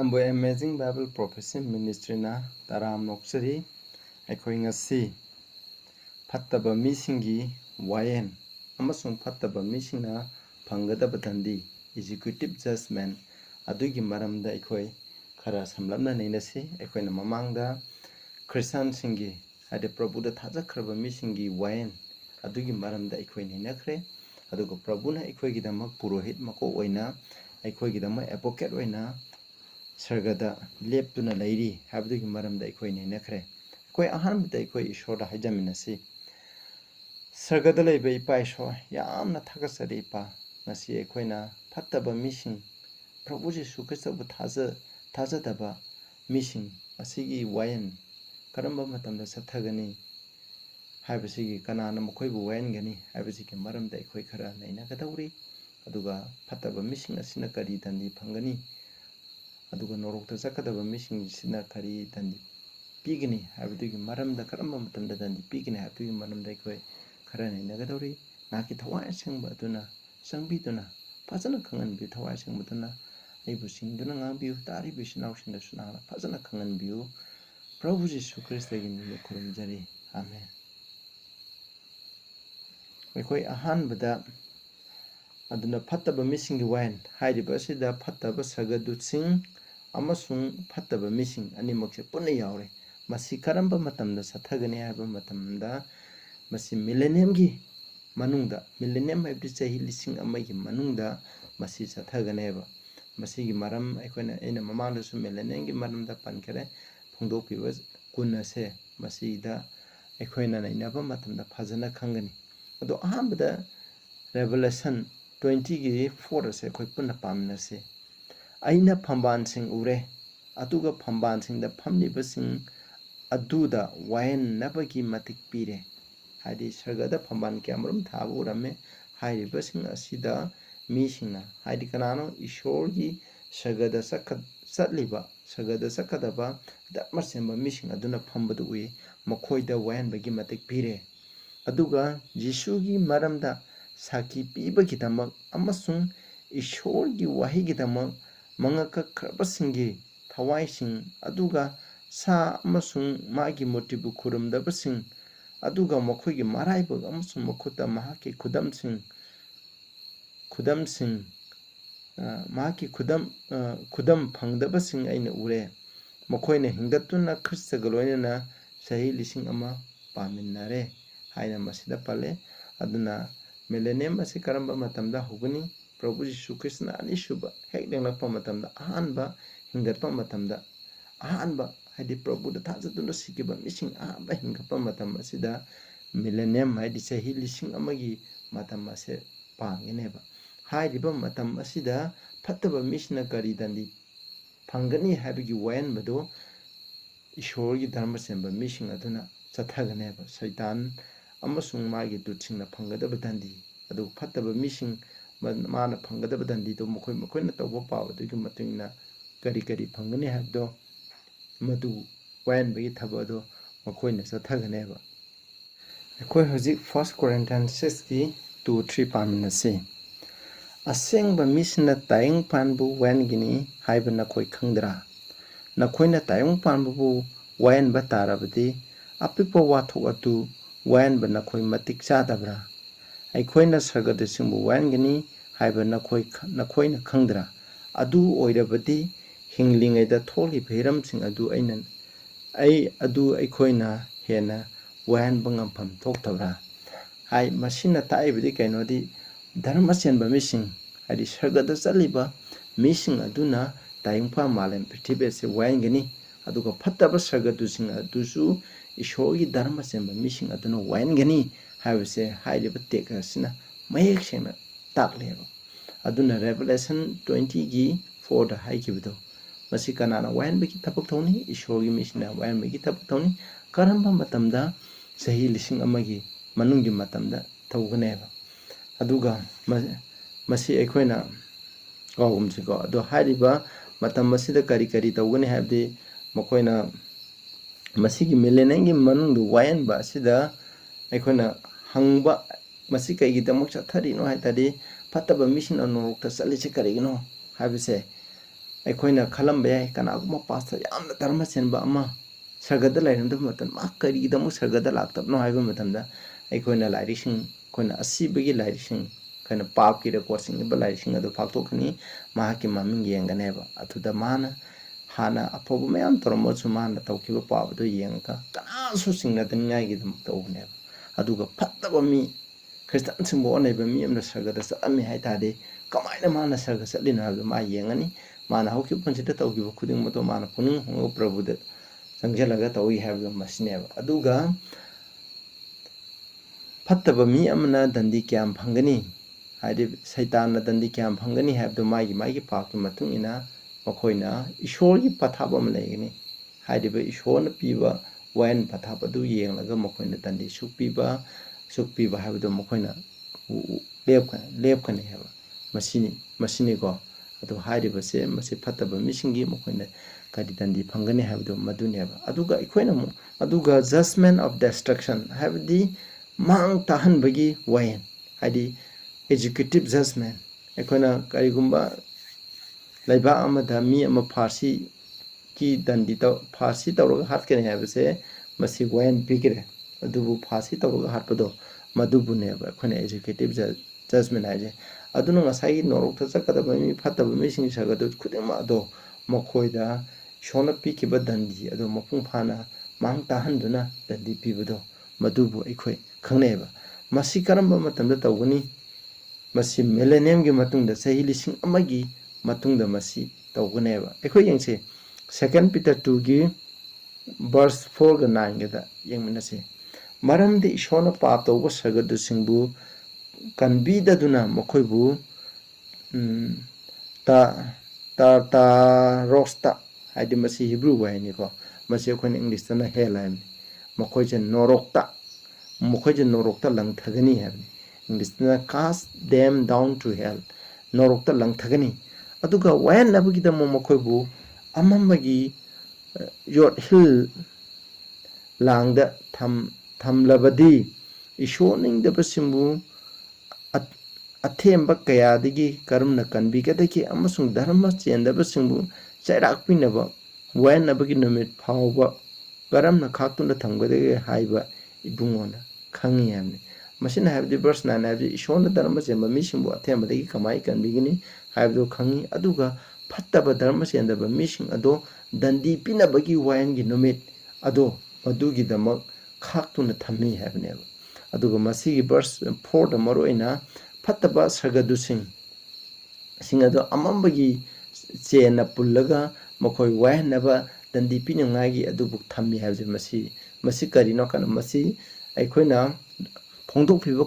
Amboy Amazing Bible Prophecy Ministry na taram noksari akhoi ngasi phattaba misingi wayen amasung phattaba misingna phangadaba dandi executive judgment adugi maramda akhoi khara samlamna neinasi akhoina mamangda Christian singi ade Prabhuda thajakhraba misingi wayen adugi maramda akhoi neinakhre adugo Prabhuna akhoi gidamak purohit mako oina akhoi gidamak advocate oina sargada leptuna lairi habdugi maramda akhoi neinakhre akhoi ahanbada akhoi ishorda hajaminasi sargada leiba ipa isho yamna thagasari ipa ngasi akhoina phattaba mising Prabhu Jesu Christabu thajadaba mising asigi wayen karamba matamda sathagani haibasigi kanana makhoibu wayengani haibasigi maramda akhoi khara nainagadauri aduga phattaba mising asina kari dandi phangani aduga norokta sakadaba mising sina kari dandi pigani haibdugi maramda karamba matamda dandi pigani haibdugi maramda akhoi khara nainagadauri naki thawai asengba aduna sangbiduna fazana khanganbi thawai asengmaduna aibu singduna ngangbiu tari bisinausingda sunangna fazana khanganbiu Prabhu Jesu Christagi nimi khurumjari amen. Akhoi ahanbada aduna phattaba misingi wayan hairiba asida phattaba sagadusing amasung phattaba mising animakse punna yaure masi karamba matamda sathagani haiba matamda masi millenniumgi manungda millennium haibdi chahi lising amagi manungda masi sathagani haiba masigi maram akhona aina mamangdasu millenniumgi maramda pankare phongdokpiba kunase masida akhona nainaba matamda phajana khangani ado ahambada Revelation 20 gi 4 se akhoi punna pamnase aina phamban sing ure atuga phamban sing da phamliba sing aduda wayan nabagi matik pire hadi sargada phamban kyamrum thabu urame hairiba sing asida mi singna hadi kanano ishorgi sargada satliba sargada sakadaba dharma semba mi sing aduna phambadu ui makhoida wayan bagi matik pire aduga Jisugi maramda saki piba kidamak amasung ishorgi wahi kidamak mangaka krabasinggi thawaising aduga sa amasung magi motibu khurumdabasing aduga makhoigi maraibag amasung makhuta mahaki khudam phangdabasing aina ure makhoina hingatuna Kristaga loinana sahi lising ama paminare haina masida pale aduna millennium asi karamba matamda hugani Prabhu Jesu Krishna anishuba hek denglakpa matamda ahanba hingatpa matamda ahanba haidi Prabhu da thajaduna sikiba mising ahanba hingatpa matam asida millennium haidi chahi lising amagi matam ase pangineba hairiba matam asida phattaba misna kari dandi phangani haibagi wayan bado ishorgi dharma semba mising aduna chathaganeba saitan amasung magi dutsingna phangadaba dandi adu phattaba mising mana phangadaba dandi to makhoina tawba pawdugi matungina kari phangani habdo madu wayan bagi thabado makhoina chathaganeba akhoi hojik 1 Corinthians 6 ki 2-3 paminase asengba misna tayang panbu wayan gini haiba nakhoi khangdra nakhoina tayang panbu wayan ba tarabadi apikpa wathok atu wayan ba nakhoi matik chadabra aikhoina sargada singbu wayan gini haiba nakhoina khangdra adu oirabadi hinglingaida tholi bhiram sing adu adu aikhoina hena wayan bangampham thoktabra hai masina taibadi kainodi dharma senba mising hadi sargada chaliba mising aduna tayingpa malem prithibhe se wayan gini aduga phattaba sargadu sing adusu ishorgi dharma semba mising aduna wayan gani haibase hairiba teka sina mayek sengna takleba aduna Revelation 20 gi 4 da haikibdo masi kanana wayan bagi thapak thoni ishorgi misina wayan bagi thapak thoni karamba matamda sahi lising amagi manunggi matamda thawganeba aduga masi ekhoina gawumsiko ado hairiba matam masida kari tawgani haibdi makhoina masigi millenniumgi manungdu wayan ba sida aikhoina hangba masi kaigi damak chathari no haitadi phattaba misina norokta chalise karigino habise ꯑꯩꯈꯣꯏꯅ ꯈꯜꯂꯝꯕ ꯌꯥꯏ ꯀꯅꯥꯒꯨꯝꯕ ꯄꯥꯁꯇ ꯌꯥꯝꯅ ꯙꯔꯃ ꯆꯦꯟꯕ ꯑꯃ ꯁꯔꯒꯗ ꯂꯩꯔꯝꯗꯕ ꯃꯇꯝꯗ ꯃꯥ ꯀꯔꯤꯒꯤꯗꯃꯛ ꯁꯔꯒꯗ ꯂꯥꯛꯇꯕꯅꯣ ꯍꯥꯏꯕ ꯃꯇꯝꯗ ꯑꯩꯈꯣꯏꯅ ꯂꯥꯏꯔꯤꯛꯁꯤꯡ ꯑꯩꯈꯣꯏꯅ ꯑꯁꯤꯕꯒꯤ ꯂꯥꯏꯔꯤꯛꯁꯤꯡ ꯑꯩꯈꯣꯏꯅ ꯄꯥꯞꯀꯤ ꯔꯦꯀꯣꯔꯠꯁꯤꯡ ꯏꯕ ꯂꯥꯏꯔꯤꯛꯁꯤꯡ ꯑꯗꯨ ꯐꯥꯛꯇꯣꯛꯀꯅꯤ ꯃꯍꯥꯛꯀꯤ ꯃꯃꯤꯡ ꯌꯦꯡꯒꯅꯦꯕ ꯑꯗꯨꯗ ꯃꯥꯅ ꯍꯥꯟꯅ ꯑꯐꯕ ꯃꯌꯥꯝ ꯇꯧꯔꯝꯃꯁꯨ ꯃꯥꯅ ꯇꯧꯈꯤꯕ ꯄꯥꯞ ꯑꯗꯨ ꯌꯦꯡꯉꯒ ꯀꯅꯥꯁꯨ ꯆꯤꯡꯅꯗꯅꯤꯡꯉꯥꯏꯒꯤꯗꯃꯛ ꯇꯧꯕꯅꯦꯕ ꯑꯗꯨꯒ ꯐꯠꯇꯕ ꯃꯤ ꯈ꯭ꯔꯤꯁꯇꯥꯟꯁꯤꯡꯕꯨ ꯑꯣꯟꯅꯩꯕ ꯃꯤ ꯑꯃꯅ ꯁꯔꯒꯗ ꯆꯠꯂꯝꯃꯤ ꯍꯥꯏ ꯇꯥꯔꯗꯤ ꯀꯃꯥꯏꯅ ꯃꯥꯅ ꯁꯔꯒ ꯆꯠꯂꯤꯅꯣ ꯍꯥꯏꯕꯗꯨ ꯃꯥ ꯌꯦꯡꯉꯅꯤ ꯃꯥꯅ ꯍꯧꯈꯤꯕ ꯄꯨꯟꯁꯤꯗ ꯇꯧꯈꯤꯕ ꯈꯨꯗꯤꯡꯃꯛꯇꯣ ꯃꯥꯅ ꯄꯨꯛꯅꯤꯡ ꯍꯣꯡꯉꯒ ꯄ꯭ꯔꯚꯨꯗ ꯆꯪꯁꯤꯜꯂꯒ ꯇꯧꯏ ꯍꯥꯏꯕꯗꯣ ꯃꯁꯤꯅꯦꯕ ꯑꯗꯨꯒ ꯐꯠꯇꯕ ꯃꯤ ꯑꯃꯅ ꯗꯟꯗꯤ ꯀꯌꯥꯝ ꯐꯪꯒꯅꯤ ꯍꯥꯏꯗꯤ ꯁꯩꯇꯥꯟꯅ ꯗꯟꯗꯤ ꯀꯌꯥꯝ ꯐꯪꯒꯅꯤ ꯍꯥꯏꯕꯗꯣ ꯃꯥꯒꯤ ꯄꯥꯞꯀꯤ ꯃꯇꯨꯡ ꯏꯟꯅ ꯃꯈꯣꯏꯅ ꯏꯁꯣꯔꯒꯤ ꯄꯊꯥꯞ ꯑꯃ ꯂꯩꯒꯅꯤ ꯍꯥꯏꯔꯤꯕ ꯏꯁꯣꯔꯅ ꯄꯤꯕ ꯋꯥꯌꯦꯜ ꯄꯊꯥꯞ ꯑꯗꯨ ꯌꯦꯡꯂꯒ ꯃꯈꯣꯏꯅ ꯗꯟꯗꯤ ꯁꯨꯛꯄꯤꯕ ꯍꯥꯏꯕꯗꯣ ꯃꯈꯣꯏꯅ ꯂꯦꯞꯀꯅꯤ ꯍꯥꯏꯕ ꯃꯁꯤꯅꯤꯀꯣ ꯑꯗꯨ ꯍꯥꯏꯔꯤꯕꯁꯦ ꯃꯁꯤ ꯐꯠꯇꯕ ꯃꯤꯁꯤꯡꯒꯤ ꯃꯈꯣꯏꯅ ꯀꯔꯤ ꯗꯟꯗꯤ ꯐꯪꯒꯅꯤ ꯍꯥꯏꯕꯗꯣ ꯃꯗꯨꯅꯦꯕ ꯑꯗꯨꯒ ꯑꯩꯈꯣꯏꯅ ꯑꯃꯨꯛ ꯑꯗꯨꯒ ꯖꯁꯃꯦꯟ ꯑꯣꯐ ꯗꯦꯁꯇ꯭ꯔꯛꯁꯟ ꯍꯥꯏꯕꯗꯤ ꯃꯥꯡ ꯇꯥꯍꯟꯕꯒꯤ ꯋꯥꯌꯦꯜ ꯍꯥꯏꯗꯤ ꯑꯦꯖꯨꯀꯦꯇꯤꯞ ꯖꯁꯃꯦꯟ ꯑꯩꯈꯣꯏꯅ ꯀꯔꯤꯒꯨꯝꯕ ꯂꯩꯕꯥꯛ ꯑꯃꯗ ꯃꯤ ꯑꯃ ꯐꯥꯔꯁꯤ ꯇꯧꯔꯒ ꯍꯥꯠꯀꯅꯤ ꯍꯥꯏꯕꯁꯦ ꯃꯁꯤ ꯋꯥꯌꯦꯜ ꯄꯤꯈ꯭ꯔꯦ ꯑꯗꯨꯕꯨ ꯐꯥꯔꯁꯤ ꯇꯧꯔꯒ ꯍꯥꯠꯄꯗꯣ ꯃꯗꯨꯕꯨꯅꯦꯕ ꯑꯩꯈꯣꯏꯅ ꯑꯦꯖꯨꯀꯦꯇꯤꯞ ꯖꯁꯃꯦꯟ ꯍꯥꯏꯁꯦ ꯑꯗꯨꯅ ꯉꯁꯥꯏꯒꯤ ꯅꯣꯔꯣꯛꯇ ꯆꯠꯀꯗꯕ ꯃꯤ ꯐꯠꯇꯕ ꯃꯤꯁꯤꯡꯒꯤ ꯁꯔꯒꯗꯨ ꯈꯨꯗꯤꯡꯃꯛ ꯑꯗꯣ ꯃꯈꯣꯏꯗ ꯏꯁꯣꯔꯅ ꯄꯤꯈꯤꯕ ꯗꯟꯗꯤ ꯑꯗꯣ ꯃꯄꯨꯡ ꯐꯥꯅ ꯃꯥꯡ ꯇꯥꯍꯟꯗꯨꯅ ꯗꯟꯗꯤ ꯄꯤꯕꯗꯣ ꯃꯗꯨꯕꯨ ꯑꯩꯈꯣꯏ ꯈꯪꯅꯩꯑꯕ ꯃꯁꯤ ꯀꯔꯝꯕ ꯃꯇꯝꯗ ꯇꯧꯒꯅꯤ ꯃꯁꯤ ꯃꯤꯂꯦꯅꯤꯌꯝꯒꯤ ꯃꯇꯨꯡꯗ ꯆꯍꯤ 1000 ꯃꯇꯨꯡꯗ ꯃꯁꯤ ꯇꯧꯒꯅꯦꯕ ꯑꯩꯈꯣꯏ ꯌꯦꯡꯁꯤ 2 Peter 2ꯒꯤ ꯚꯔꯁ 4ꯒ 9ꯒꯗ ꯌꯦꯡꯃꯤꯟꯅꯁꯤ ꯃꯔꯝꯗꯤ ꯏꯁꯣꯔꯅ ꯄꯥꯞ ꯇꯧꯕ ꯁꯔꯒꯗꯨꯁꯤꯡꯕꯨ ꯀꯟꯕꯤꯗꯗꯨꯅ ꯃꯈꯣꯏꯕꯨ ꯇꯥꯔꯇꯥꯔꯣꯁꯇ ꯍꯥꯏꯗꯤ ꯃꯁꯤ ꯍꯤꯕ꯭ꯔꯨ ꯋꯥꯍꯩꯅꯤꯀꯣ ꯃꯁꯤ ꯑꯩꯈꯣꯏꯅ ꯏꯪꯂꯤꯁꯇꯅ ꯍꯦꯜ ꯍꯥꯏꯕꯅꯤ ꯃꯈꯣꯏꯁꯦ ꯅꯣꯔꯣꯛꯇ ꯂꯪꯊꯒꯅꯤ ꯍꯥꯏꯕꯅꯤ ꯏꯪꯂꯤꯁꯇꯅ cast them down to hell ꯅꯣꯔꯣꯛꯇ ꯂꯪꯊꯒꯅꯤ ꯑꯗꯨꯒ ꯋꯥꯌꯦꯜꯅꯕꯒꯤꯗꯃꯛ ꯃꯈꯣꯏꯕꯨ ꯑꯃꯝꯕꯒꯤ ꯌꯣꯠꯍꯤꯜ ꯂꯥꯡꯗ ꯊꯝꯂꯕꯗꯤ ꯏꯁꯣꯔ ꯅꯤꯡꯗꯕꯁꯤꯡꯕꯨ ꯑꯊꯦꯝꯕ ꯀꯌꯥꯗꯒꯤ ꯀꯔꯝꯅ ꯀꯟꯕꯤꯒꯗꯒꯦ ꯑꯃꯁꯨꯡ ꯙꯔꯃ ꯆꯦꯟꯗꯕꯁꯤꯡꯕꯨ ꯆꯩꯔꯥꯛꯄꯤꯅꯕ ꯋꯥꯌꯦꯜꯅꯕꯒꯤ ꯅꯨꯃꯤꯠ ꯐꯥꯎꯕ ꯀꯔꯝꯅ ꯈꯥꯛꯇꯨꯅ ꯊꯝꯒꯗꯒꯦ ꯍꯥꯏꯕ ꯏꯕꯨꯡꯉꯣꯅ ꯈꯪꯉꯤ ꯍꯥꯏꯕꯅꯤ ꯃꯁꯤꯅ ꯍꯥꯏꯕꯗꯤ ꯚꯔꯁ 9 ꯍꯥꯏꯕꯗꯤ ꯏꯁꯣꯔꯅ ꯙꯔꯃ ꯆꯦꯟꯕ ꯃꯤꯁꯤꯡꯕꯨ ꯑꯊꯦꯝꯕꯗꯒꯤ ꯀꯃꯥꯏꯅ ꯀꯟꯕꯤꯒꯅꯤ ꯍꯥꯏꯕꯗꯨ ꯈꯪꯉꯤ ꯑꯗꯨꯒ ꯐꯠꯇꯕ ꯙꯔꯃ ꯆꯦꯟꯗꯕ ꯃꯤꯁꯤꯡ ꯑꯗꯣ ꯗꯟꯗꯤ ꯄꯤꯅꯕꯒꯤ ꯋꯥꯌꯦꯜꯒꯤ ꯅꯨꯃꯤꯠ ꯑꯗꯣ ꯃꯗꯨꯒꯤꯗꯃꯛ ꯈꯥꯛꯇꯨꯅ ꯊꯝꯃꯤ ꯍꯥꯏꯕꯅꯦꯕ ꯑꯗꯨꯒ ꯃꯁꯤꯒꯤ ꯚꯔꯁ 4ꯗ ꯃꯔꯨꯑꯣꯏꯅ ꯐꯠꯇꯕ ꯁꯔꯒꯗꯨꯁꯤꯡ ꯑꯗꯣ ꯑꯃꯝꯕꯒꯤ ꯆꯦꯟꯅ ꯄꯨꯜꯂꯒ ꯃꯈꯣꯏ ꯋꯥꯌꯦꯜꯅꯕ ꯗꯟꯗꯤ ꯄꯤꯅꯉꯥꯏꯒꯤ ꯑꯗꯨꯕꯨ ꯊꯝꯃꯤ ꯍꯥꯏꯕꯁꯦ ꯃꯁꯤ ꯀꯔꯤꯅꯣ ꯀꯥꯟꯗ ꯃꯁꯤ ꯑꯩꯈꯣꯏꯅ ꯐꯣꯡꯗꯣꯛꯄꯤꯕ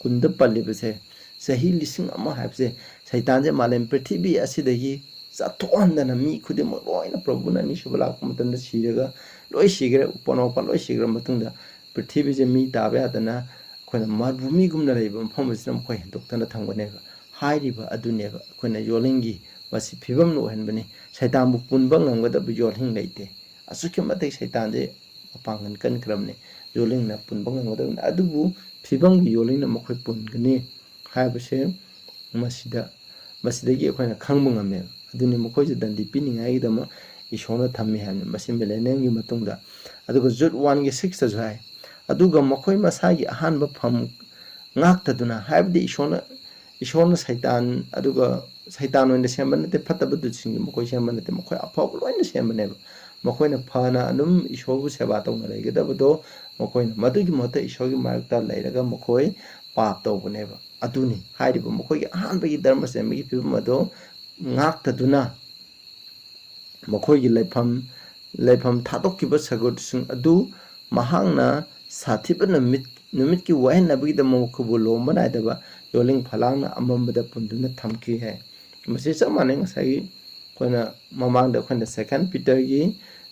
10ꯗ ꯄꯜꯂꯤꯕꯁꯦ ꯆꯍꯤ 1000 ꯍꯥꯏꯕꯁꯦ ꯁꯩꯇꯥꯟꯁꯦ ꯃꯥꯂꯦꯝ ꯄ꯭ꯔꯤꯊꯤꯕꯤ ꯑꯁꯤꯗꯒꯤ ꯆꯠꯊꯣꯛꯍꯟꯗꯅ ꯃꯤ ꯈꯨꯗꯤꯡꯃꯛ ꯂꯣꯏꯅ ꯄ꯭ꯔꯚꯨꯅ ꯑꯅꯤꯁꯨꯕ ꯂꯥꯛꯄ ꯃꯇꯝꯗ ꯁꯤꯔꯒ ꯂꯣꯏ ꯁꯤꯈ꯭ꯔꯦ ꯎꯄꯥꯜ ꯋꯥꯄꯥꯜ ꯂꯣꯏ ꯁꯤꯈ꯭ꯔ ꯃꯇꯨꯡꯗ ꯄ꯭ꯔꯤꯊꯤꯕꯤꯁꯦ ꯃꯤ ꯇꯥꯕ ꯌꯥꯗꯅ ꯑꯩꯈꯣꯏꯅ ꯃꯔꯨꯚꯨꯃꯤꯒꯨꯝꯅ ꯂꯩꯕ ꯃꯐꯝ ꯑꯁꯤꯗ ꯃꯈꯣꯏ ꯍꯦꯟꯗꯣꯛꯇꯅ ꯊꯝꯒꯅꯦꯕ ꯍꯥꯏꯔꯤꯕ ꯑꯗꯨꯅꯦꯕ ꯑꯩꯈꯣꯏꯅ ꯌꯣꯜꯂꯤꯡꯒꯤ ꯃꯁꯤ ꯐꯤꯕꯝꯅ ꯑꯣꯏꯍꯟꯕꯅꯤ ꯁꯩꯇꯥꯟꯕꯨ ꯄꯨꯟꯕ ꯉꯝꯒꯗꯕ ꯌꯣꯜꯍꯤꯡ ꯂꯩꯇꯦ ꯑꯁꯨꯛꯀꯤ ꯃꯇꯤꯛ ꯁꯩꯇꯥꯟꯁꯦ ꯃꯄꯥꯡꯒꯜ ꯀꯟꯈ꯭ꯔꯕꯅꯤ ꯌꯣꯜꯍꯤꯡꯅ ꯄꯨꯟꯕ ꯉꯝꯒꯗꯕꯅꯤ ꯑꯗꯨꯕꯨ ꯐꯤꯕꯝꯒꯤ ꯌꯣꯜꯍꯤꯡꯅ ꯃꯈꯣꯏ ꯄꯨꯟꯒꯅꯤ ꯍꯥꯏꯕꯁꯦ ꯃꯁꯤꯗꯒꯤ ꯑꯩꯈꯣꯏꯅ ꯈꯪꯕ ꯉꯝꯃꯦꯕ ꯑꯗꯨꯅꯤ ꯃꯈꯣꯏꯁꯦ ꯗꯟꯗꯤ ꯄꯤꯅꯤꯡꯉꯥꯏꯒꯤꯗꯃꯛ ꯏꯁꯣꯔꯅ ꯊꯝꯃꯤ ꯍꯥꯏꯕꯅꯤ ꯃꯁꯤ ꯃꯤꯂꯦꯅꯤꯌꯝꯒꯤ ꯃꯇꯨꯡꯗ ꯑꯗꯨꯒ ꯖꯨꯠ 1:6ꯗꯁꯨ ꯍꯥꯏ ꯑꯗꯨꯒ ꯃꯈꯣꯏ ꯃꯁꯥꯒꯤ ꯑꯍꯥꯟꯕ ꯐꯝ ꯉꯥꯛꯇꯗꯨꯅ ꯍꯥꯏꯕꯗꯤ ꯏꯁꯣꯔꯅ ꯁꯩꯇꯥꯟ ꯑꯗꯨꯒ ꯁꯩꯇꯥꯟ ꯑꯣꯏꯅ ꯁꯦꯝꯕ ꯅꯠꯇꯦ ꯐꯠꯇꯕ ꯗꯨꯠꯁꯤꯡꯒꯤ ꯃꯈꯣꯏ ꯁꯦꯝꯕ ꯅꯠꯇꯦ ꯃꯈꯣꯏ ꯑꯐꯕ ꯂꯣꯏꯅ ꯁꯦꯝꯕꯅꯦꯕ ꯃꯈꯣꯏꯅ ꯐꯅ ꯑꯗꯨꯝ ꯏꯁꯣꯔꯕꯨ ꯁꯦꯕꯥ ꯇꯧꯅ ꯂꯩꯒꯗꯕꯗꯣ ꯃꯈꯣꯏꯅ ꯃꯗꯨꯒꯤ ꯃꯍꯨꯠꯇ ꯏꯁꯣꯔꯒꯤ ꯃꯔꯛꯇ ꯂꯩꯔꯒ ꯃꯈꯣꯏ ꯄꯥꯞ ꯇꯧꯕꯅꯦꯕ ꯑꯗꯨꯅꯤ ꯍꯥꯏꯔꯤꯕ ꯃꯈꯣꯏꯒꯤ ꯑꯍꯥꯟꯕꯒꯤ ꯙꯔꯃ ꯆꯦꯟꯕꯒꯤ ꯐꯤꯕꯝ ꯑꯗꯣ ꯉꯥꯛꯇꯗꯨꯅ ꯃꯈꯣꯏꯒꯤ ꯂꯩꯐꯝ ꯊꯥꯗꯣꯛꯈꯤꯕ ꯁꯔꯒꯗꯨꯁꯤꯡ ꯑꯗꯨ ꯃꯍꯥꯛꯅ ꯁꯥꯊꯤꯕ ꯅꯨꯃꯤꯠꯀꯤ ꯋꯥꯌꯦꯜꯅꯕꯒꯤꯗꯃꯛ ꯃꯈꯣꯏꯕꯨ ꯂꯣꯝꯕ ꯅꯥꯏꯗꯕ ꯌꯣꯜꯂꯤꯡ ꯐꯂꯥꯡꯅ ꯑꯃꯝꯕꯗ ꯄꯨꯟꯗꯨꯅ ꯊꯝꯈꯤ ꯍꯥꯏ ꯃꯁꯤ ꯆꯞ ꯃꯥꯟꯅꯩ ꯉꯁꯥꯏꯒꯤ ꯑꯩꯈꯣꯏꯅ ꯃꯃꯥꯡꯗ ꯑꯩꯈꯣꯏꯅ 2 Peterꯒꯤ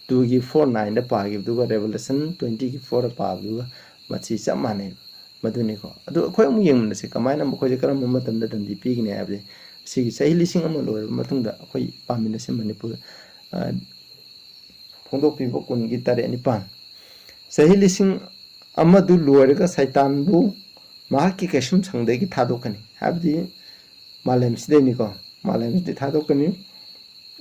2:4-9ꯗ ꯄꯥꯈꯤꯕꯗꯨꯒ Revelation 20:4ꯗ ꯄꯥꯕꯗꯨꯒ ꯃꯁꯤ ꯆꯞ ꯃꯥꯟꯅꯩ ꯃꯗꯨꯅꯤꯀꯣ ꯑꯗꯨ ꯑꯩꯈꯣꯏ ꯑꯃꯨꯛ ꯌꯦꯡꯃꯤꯟꯅꯁꯤ ꯀꯃꯥꯏꯅ ꯃꯈꯣꯏꯁꯦ ꯀꯔꯝꯕ ꯃꯇꯝꯗ ꯗꯟꯗꯤ ꯄꯤꯒꯅꯤ ꯍꯥꯏꯕꯁꯦ ꯁꯤꯒꯤ ꯆꯍꯤ 1000 ꯂꯣꯏꯔꯕ ꯃꯇꯨꯡꯗ ꯑꯩꯈꯣই ꯄꯥꯃꯤꯟꯅꯁꯤ ꯃꯅꯤꯄꯨꯔ ꯐꯣꯡꯗꯣꯛꯄꯤꯕ 10:9 ꯆꯍꯤ 1000 ꯂꯣꯏꯔꯒ ꯁꯩꯇꯥꯟꯕꯨ ꯃꯍꯥꯛꯀꯤ ꯀꯩꯁꯨꯝ ꯁꯪꯗꯒꯤ ꯊꯥꯗꯣꯛꯀꯅꯤ ꯍꯥꯏꯕꯗꯤ ꯃꯥꯂꯦꯝꯁꯤꯗꯩꯅꯤꯀꯣ ꯃꯥꯂꯦꯝꯁꯤꯗꯩ ꯊꯥꯗꯣꯛꯀꯅꯤ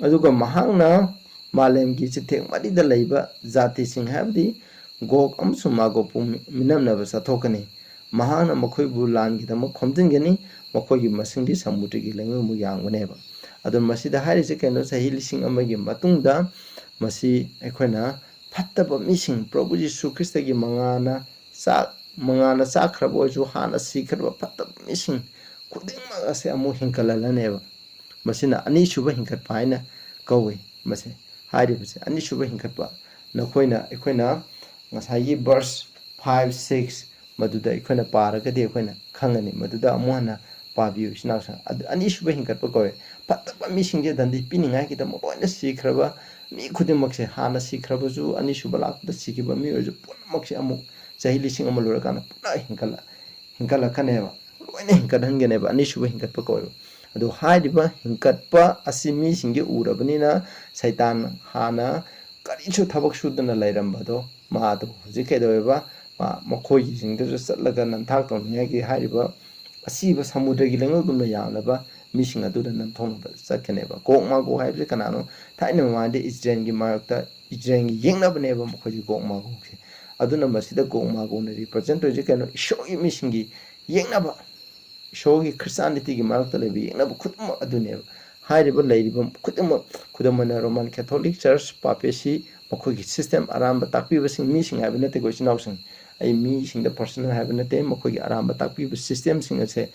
aduga mahangna malemgi chithek madida leiba jati sing habdi gok amsung magok minamna ba sathokani mahangna makhoi bu lan gi dama khomjingeni makhoi gi masingdi samudri gi lengwe mu yangne ba adun masida hari se keno sahi lising amagi matungda masi ekhoina phattaba mising Prabhu Jisu Krista gi mangana sakrabo ju hana sikraba phattaba mising khudingma ase amu hinkalalane ba masina ani shuba hinkat paina kawi mase hari base ani shuba hinkat pa nakoina ekhoina ngasai verse 5 6 maduda ekhoina paragadi ekhoina khangani maduda amuhana pabiu sinasa ani shuba hinkat pa kawi phattaba mising je dandi pininga ki damo loina sikraba mi khudimmakse hana sikraba ju ani shuba lakda sikiba mi oju punmakse amu sahi lising amu lura kana puna hinkala kaneba loina hinkadhangeneba ani shuba hinkat pa kawi ado hairiba hinkatpa asimi singe urabnina saitan hana karichu thabak sudana lairambado maado hujike doeba makhoi singde satlaga nanthak tongnya gi hairiba asiba samudra gi lengogumna yanaba mising adu nan thongba sakkeneba kokma go haibse kanano thaina mande Israel gi mayakta Israel gi yengnabneba makhoi kokma go se aduna masida kokma go na represent hoje kano shogi mising gi yengnaba shogi Christianity gi marakta lebi yengnaba khudma aduneba hairiba leiriba khudamana Roman Catholic Church papesi makhoi gi system aramba takpiba sing mising habinate go chinawsing ai mi sing the personal habinate makhoi gi aramba takpiba system sing ase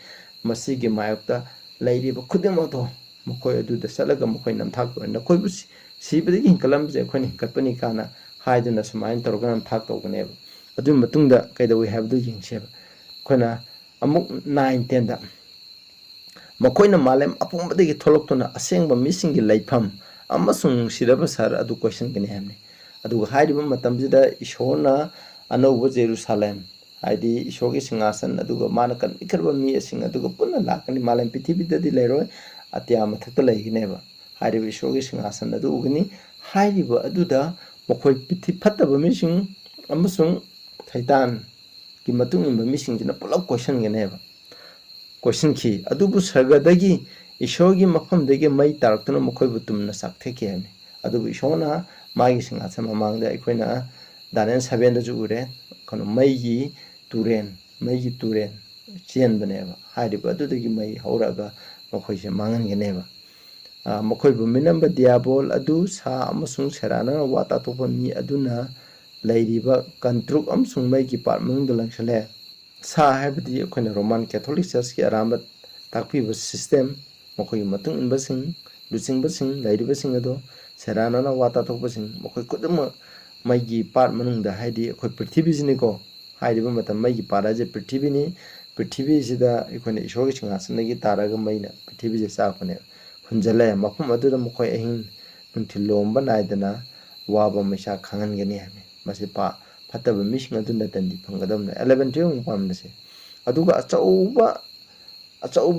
masigi mayakta leiriba khudma to makhoi adu da salaga makhoi namthak to na khoi bu sibadi gi hinkalam je khoni hinkatpani kana haiduna sumain torogan thak to ganeba adu matungda kaidawi habdu yingseba khona amuk 9 10 da makoina malem apumbadagi tholoktuna asengba misingi laifam amasung siraba sar adu question gani hamne adu hairiba matamjida ishona anauba Jerusalem haidi ishogi singasan aduga mana kan ikarba mi asing aduga punna lakani malem pithibidadi leiroi atya mathakta leigineba hairiba ishogi singasan adu ugani hairiba aduda makoi pithi phattaba mising amasung saitan ki matung imba mising jina pulap question ganeba question ki adubu sargadagi ishogi mafamdagi mai taraktuna makhoi butumna saktheki hamne adubu ishona magi singasan mamangda ekhoina Daniel 7 da jure kono maigi turen chien baneba hairiba adudagi mai hauraga makhoi se mangan ganeba makhoi bu minamba diabol adu sa amasung serana wata topa mi aduna leiriba kantruk amsung mai ki parmung dolangsale sa habdi khona Roman Catholic Church ki aramba takpi system makhoi matung inbasing lucing basing leiriba sing ado serana na wata topa sing makhoi kuduma mai ki par manung da haidi khoi prithvi jini ko hairiba matam mai ki para je prithvi sida ikhone ishogi singasan gi taraga maina prithvi je sa khone hunjale mafum adu da makhoi ahin nunthilomba naidana waba maisa khangan gani hame masi pa phataba mising adu natandi phangadamna 11 12 pamnase aduga achauba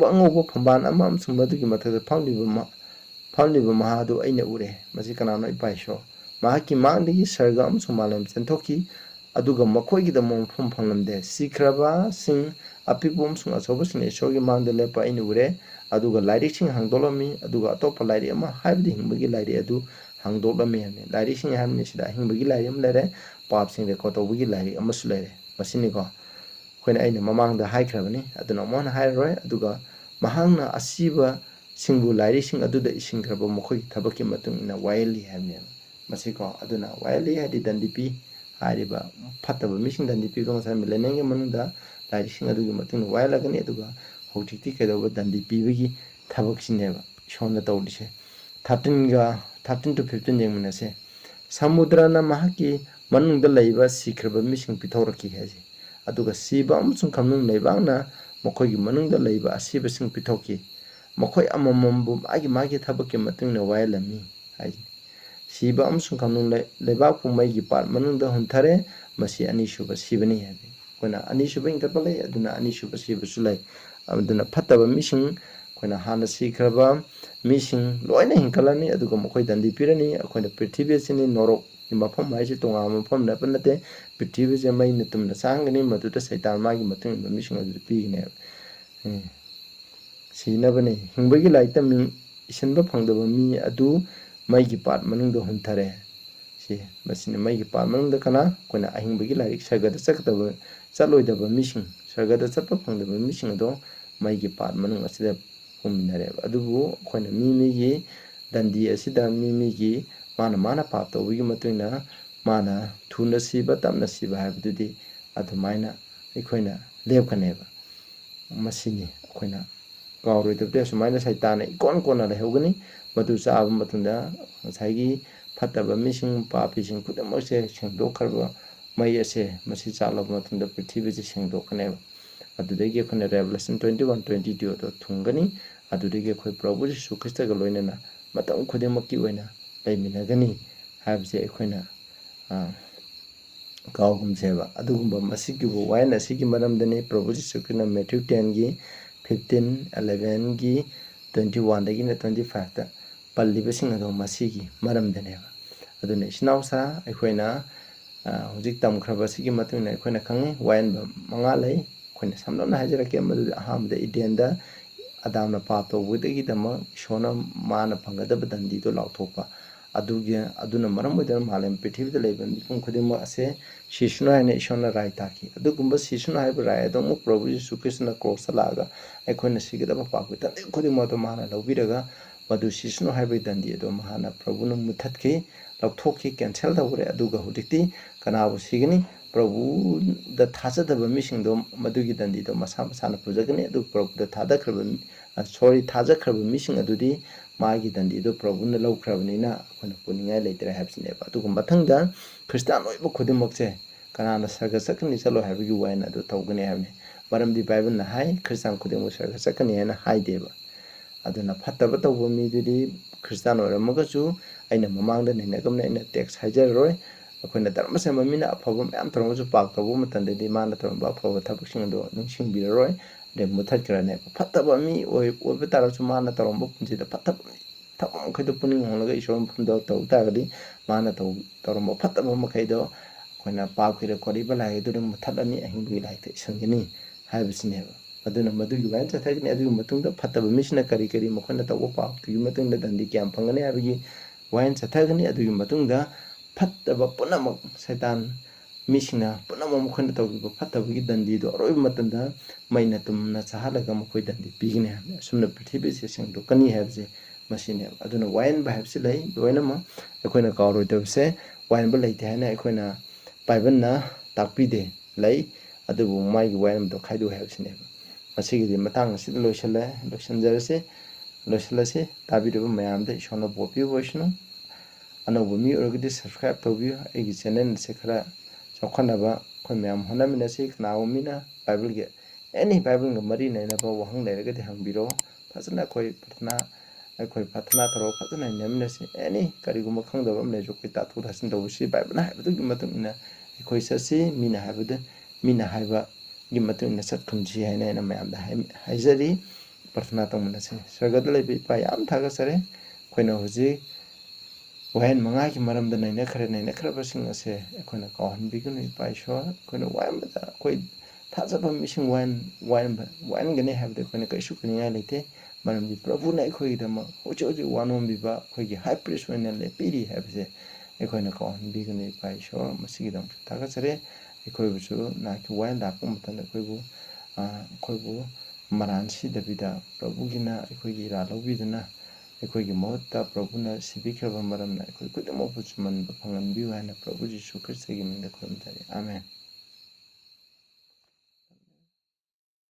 angoba phamban amam sumadu gi mathada phamliba mahadu aina ure masi kanano ipaisho mahaki mangdagi sarga am sumalam centoki aduga makhoi gi da mom phamlamde sikraba sing apibom sung asoba sing shogi mangde lepa aina ure aduga lairik sing hangdolami aduga atopa lairi ama haibdi hingbagi lairi adu hangdolami hame lairi sing hamne sida hingbagi lairi am lere pap sing record tawbagi lairi amasu lere masini ko khoina aina mamangda haikrabani aduna mon hairoi aduga mahangna asiba singbu lairi sing aduda isingkraba makhoi thabaki matung ina waili hamne masiko aduna waili hadi dandipi hariba phataba mising dandipi ko sa milenenge manunda lairi sing adugi matung wailagani aduga hojikti kedoba dandipi bagi thabak sineba shona tawlise 13 to 15 jengmunase samudrana mahaki manungda leiba sikraba mising pithoraki haji aduga siba amsung kamnung leibangna makhoi gi manungda leiba asiba sing pithoki makhoi amamambu magi thabaki matungna wailami haji siba amsung kamnung leiba pumai gi par manungda hunthare masi ani shuba sibani habi kona ani shuba ingkapalai aduna ani shuba siba sulai aduna phattaba mising kona hana sikraba mising loina hinkalani aduga makhoi dandi pirani akhona prithvi sini norok mafam mai si tonga mafam na panate prithvi je mai natumna sangani maduta saitan magi matung mising adu pigine sinabane hingbagi laita mi isinba phangdaba mi adu maigi part manungda huntare si masini maigi part manungda kana koina ahingbagi larik sargada chakdaba chaloidaba mising sargada chatpa phangdaba mising do maigi part manung asida huminare adubu koina migi dandi asida migi mana pap tawigi matuna mana thuna siba tamna siba habdudi adumaina aikoina lepkaneba masini akoina kauroi sumaina saitana ikon kona lehogani madu chaaba matunda ngasai fataba mising papising kudamase sengdokharba mai ase masi chalaba matunda prithvi se sengdokkaneba adudagi akoina Revelation 21:22 do thungani adudagi akoi Prabhu Jisu Krista ga loinana matam khudimaki oina laiminagani habse akoina kaugumseba adugumba masigibu waina sigi maramdani Prabhu Jisu Krista Matthew 10 gi 15 11 gi 21 dagi na 25 ta pallibasing ado masigi maramdaneba aduna isnausa akoina hujik tamkhraba sigi matuna akoina khangi wain ba manga lei akoina samlona hajarake madu ahamda idenda adamna pato budagi dama shona mana phangadaba dandi to lauthopa aduna maram oidana malem prithivida leiba mipum khudima ase sishnu haina ishona rai taki adugumba sishnu haiba rai ado Prabhu Jisu Krishna cross laga aikoina sigidaba pakwi tandi khudima to mana laubiraga madu sishnu haiba dandi ado mahana Prabhu nu muthatki lauthoki cancel tawure aduga hudikti kanabu sigini Prabhu da thajadaba mising do madugi dandi do masa masana pujagani adu Prabhu da thadakraba thajakraba mising adudi magi dandi do Prabhu na laukrabnina akoina puningai leitre habsineba aduga mathangda Christian oiba khudimokse kanana sarga sakani chalo habigi waina adu tawgani habne maramdi Bible na hai Christian khudimok sarga sakani haina haideba aduna phattaba tawba midudi Christian oiramagachu aina mamangda nainagamna aina text hajarroi akoina dharmasema mina afaba mayam tawramaju pak tawba matandadi mana tawramba afaba thabaksing do nungsingbiraroi de muthatkrane phattaba mi oiba tarachu mana tawramba punjida phattaba mi thabam khaido puning holaga isoram phumda taw tagadi mana tawramba phattaba makhaido akoina pakwira koriba lai du muthatani ahingbi lai te sangini haibsineba aduna madugi wain chathagni adugi matungda phattaba misina kari makhona tawba pak tugi matungda dandi kyam phangani habigi wain chathagni adugi matungda phattaba punamak saitan misina punamak makhona tawgiba phattabagi dandi do aroi matanda maina tumna chahalaga makhoi dandi pigini habne sumna prithvi se sengdokani habse masine aduna wain ba habse lai loinama akoina kauroi tabse wain ba leite haina akoina Bible na takpide lai adubu maigi wain do khaidu habsine masigi matang asid loisanjarase loisalase tabiruba mayamda ishona bopi voishnu anobu mi orgidi subscribe tawbiyo aigi channel se khara chokhanaba khoi mayam honamina se naumina Bible ge any Bible ga mari naina ba wahang lairagadi hangbiro fazana khoi pathana taro fazana namina se any kariguma khangdaba amne jokoi tatu thasin tawsi Bible na habdu gi matungina khoi sasi mina habdu mina haiba gi matungina satkhumji haina mayamda haijari pathana tawmana se sargada leibi pa yam thaga sare khoina huji wain manga ki maramda naina khara basing ase akoina kawan bigunu paisho koina wain bada koi thajaba mising wain gane habde koina kaisu kuninga leite maramdi Prabhu na khoi dama hoji wanom biba khoi gi high priest wena le piri habse akoina kawan bigunu paisho masigi dam thaga sare khoi busu na ki wain da pum tan khoi bu maransi dabida Prabhu gina khoi gi ra lobiduna aikoigi mohutta Prabhuna sibikraba maramna aikoi kudamo puchuman phanganbiu haina Prabhu Jisu Krista gi mingda khoramjari amen.